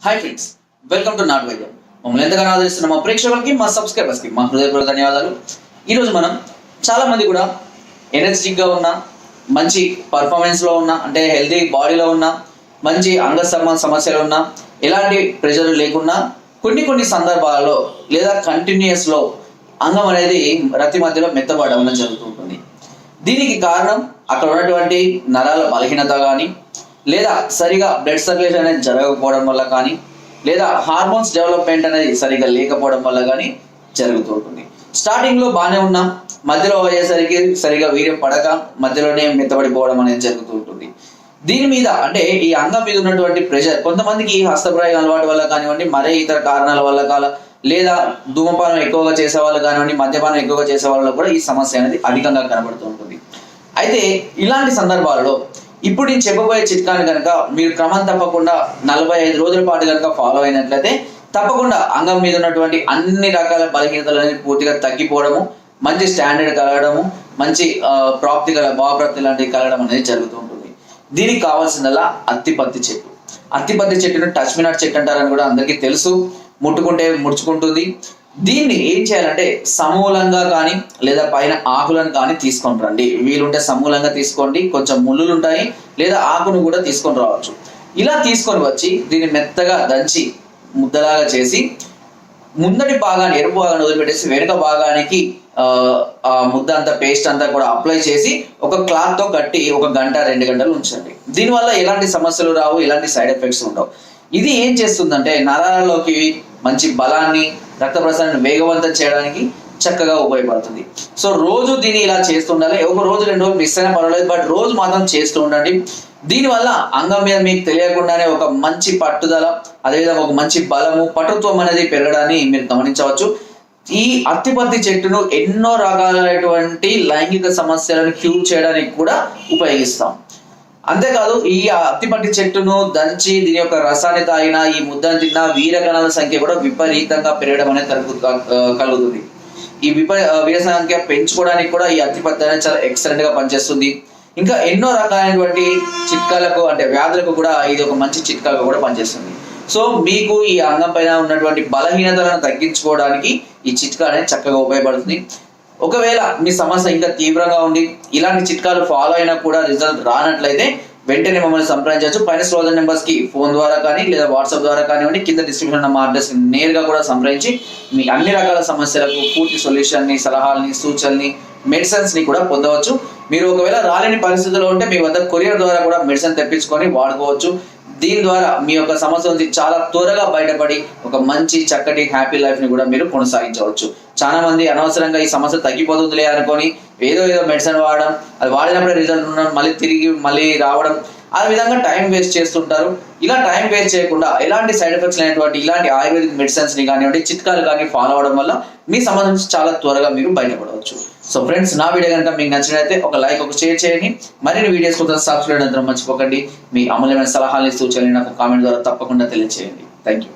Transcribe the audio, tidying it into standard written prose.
Hi friends, welcome to not వైద్యం. మమ్మల్ని ఎంతగానో ఆదరిస్తున్న మా ప్రేక్షకులకి, మా సబ్స్క్రైబర్స్కి మా హృదయపూర్వక ధన్యవాదాలు. ఈరోజు మనం చాలామంది కూడా ఎనర్జెటిక్గా ఉన్న, మంచి పర్ఫార్మెన్స్లో ఉన్న, అంటే హెల్తీ బాడీలో ఉన్న, మంచి అంగ సమస్యలు ఉన్న, ఎలాంటి ప్రెషర్ లేకున్నా కొన్ని సందర్భాలలో లేదా కంటిన్యూస్లో అంగం అనేది రతి మధ్యలో మెత్తబడడం జరుగుతుంటుంది. దీనికి కారణం అక్కడ ఉన్నటువంటి నరాల బలహీనత కానీ, లేదా సరిగా బ్లడ్ సర్క్యులేషన్ అనేది జరగకపోవడం వల్ల కానీ, లేదా హార్మోన్స్ డెవలప్మెంట్ అనేది సరిగా లేకపోవడం వల్ల కానీ జరుగుతుంటుంది. స్టార్టింగ్లో బాగానే ఉన్నాం, మధ్యలో అయ్యేసరికి సరిగా వీర్యం పడక మధ్యలోనే మెత్తబడిపోవడం అనేది జరుగుతుంటుంది. దీని మీద అంటే ఈ అంగం మీద ఉన్నటువంటి ప్రెషర్ కొంతమందికి హస్తప్రాయ అలవాటు వల్ల కానివ్వండి, మరే ఇతర కారణాల వల్ల లేదా ధూమపానం ఎక్కువగా చేసే వాళ్ళు కానివ్వండి, మద్యపానం ఎక్కువగా చేసే వాళ్ళలో కూడా ఈ సమస్య అనేది అధికంగా కనబడుతూ ఉంటుంది. అయితే ఇలాంటి సందర్భాలలో ఇప్పుడు నేను చెప్పబోయే చిట్కాని కనుక మీరు క్రమం తప్పకుండా 45 రోజుల పాటు కనుక ఫాలో అయినట్లయితే తప్పకుండా అంగం మీద ఉన్నటువంటి అన్ని రకాల బలహీనతలు అనేది పూర్తిగా తగ్గిపోవడము, మంచి స్టాండర్డ్ కలగడము, మంచి ప్రాప్తి భావప్రాప్తి లాంటివి కలగడం అనేది జరుగుతూ ఉంటుంది. దీనికి కావాల్సిందల్లా అత్తిపత్తి చెట్టు. అత్తిపత్తి చెట్టును టచ్ మీ నాట్ చెట్టు అంటారని కూడా అందరికీ తెలుసు. ముట్టుకుంటే ముడుచుకుంటుంది. దీన్ని ఏం చేయాలంటే సమూలంగా కానీ లేదా పైన ఆకులను కానీ తీసుకొని రండి. వీలుంటే సమూలంగా తీసుకోండి, కొంచెం ముళ్ళులు ఉంటాయి, లేదా ఆకును కూడా తీసుకొని రావచ్చు. ఇలా తీసుకొని వచ్చి దీన్ని మెత్తగా దంచి ముద్దలాగా చేసి ముందటి భాగాన్ని, ఎరుపు భాగాన్ని వదిలిపెట్టేసి వెనుక భాగానికి ఆ ముద్ద అంతా పేస్ట్ అంతా కూడా అప్లై చేసి ఒక క్లాత్ తో కట్టి 1 గంట 2 గంటలు ఉంచండి. దీనివల్ల ఎలాంటి సమస్యలు రావు, ఎలాంటి సైడ్ ఎఫెక్ట్స్ ఉండవు. ఇది ఏం చేస్తుందంటే నరాలలోకి మంచి బలాన్ని, రక్త ప్రసరణను వేగవంతం చేయడానికి చక్కగా ఉపయోగపడుతుంది. సో రోజు దీన్ని ఇలా చేస్తుండాలి. ఒక రోజు 2 రోజులు మిస్ అయినా పర్వాలేదు, బట్ రోజు మాత్రం చేస్తూ ఉండండి. దీనివల్ల అంగం మీద మీకు తెలియకుండానే ఒక మంచి పట్టుదల, అదేవిధంగా ఒక మంచి బలము, పటుత్వం అనేది పెరగడాన్ని మీరు గమనించవచ్చు. ఈ అత్తిపత్తి చెట్టును ఎన్నో రకాలైనటువంటి లైంగిక సమస్యలను క్యూర్ చేయడానికి కూడా ఉపయోగిస్తాం. అంతేకాదు ఈ అత్తిపత్తి చెట్టును దంచి దీని యొక్క రసాన్ని తాగినా, ఈ ముద్దను తిన్నా వీరకణాల సంఖ్య కూడా విపరీతంగా పెరగడం అనేది కలుగుతుంది. ఈ వీర సంఖ్య పెంచుకోవడానికి కూడా ఈ అత్తిపత్తి అనేది చాలా ఎక్సలెంట్ గా పనిచేస్తుంది. ఇంకా ఎన్నో రకాలైనటువంటి చిట్కాలకు, అంటే వ్యాధులకు కూడా ఇది ఒక మంచి చిట్కాగా కూడా పనిచేస్తుంది. సో మీకు ఈ అంగం పైన ఉన్నటువంటి బలహీనతలను తగ్గించుకోవడానికి ఈ చిట్కా అనేది చక్కగా ఉపయోగపడుతుంది. ఒకవేళ మీ సమస్య ఇంకా తీవ్రంగా ఉండి ఇలాంటి చిట్కాలు ఫాలో అయినా కూడా రిజల్ట్ రానట్లయితే వెంటనే మమ్మల్ని సంప్రదించవచ్చు. పైన స్క్రోల్ నెంబర్స్ కి ఫోన్ ద్వారా కానీ లేదా వాట్సాప్ ద్వారా కానివ్వండి, కింద డిస్క్రిప్షన్ ఉన్న మా అడ్రస్ నేరుగా కూడా సంప్రదించి మీ అన్ని రకాల సమస్యలకు పూర్తి సొల్యూషన్ ని, సలహాలని, సూచనని, మెడిసిన్స్ ని కూడా పొందవచ్చు. మీరు ఒకవేళ రాలేని పరిస్థితుల్లో ఉంటే మీ వద్ద కొరియర్ ద్వారా కూడా మెడిసిన్ తెప్పించుకొని వాడుకోవచ్చు. దీని ద్వారా మీ యొక్క సమస్య నుంచి చాలా త్వరగా బయటపడి ఒక మంచి చక్కటి హ్యాపీ లైఫ్ ని కూడా మీరు కొనసాగించవచ్చు. చాలా మంది అనవసరంగా ఈ సమస్య తగ్గిపోతుందిలే అనుకొని ఏదో మెడిసిన్ వాడడం, అది వాడినప్పుడే రిజల్ట్ ఉండడం, మళ్ళీ రావడం, ఆ విధంగా టైం వేస్ట్ చేస్తుంటారు. ఇలా టైం వేస్ట్ చేయకుండా ఎలాంటి సైడ్ ఎఫెక్ట్స్ లేనటువంటి ఇలాంటి ఆయుర్వేదిక్ మెడిసిన్స్ ని కానివ్వండి, చిట్కాలు కానీ ఫాలో అవడం వల్ల మీ సమస్య నుంచి చాలా త్వరగా మీరు బయటపడవచ్చు. సో ఫ్రెండ్స్, నా వీడియో కనుక మీకు నచ్చినట్లయితే ఒక లైక్, ఒక షేర్ చేయండి. మరిన్ని వీడియోస్ కోసం సబ్స్క్రైబ్ చేయడం మర్చిపోకండి. మీ అమూల్యమైన సలహాలని, సూచనలు నాకు కామెంట్ ద్వారా తప్పకుండా తెలియజేయండి. Thank you.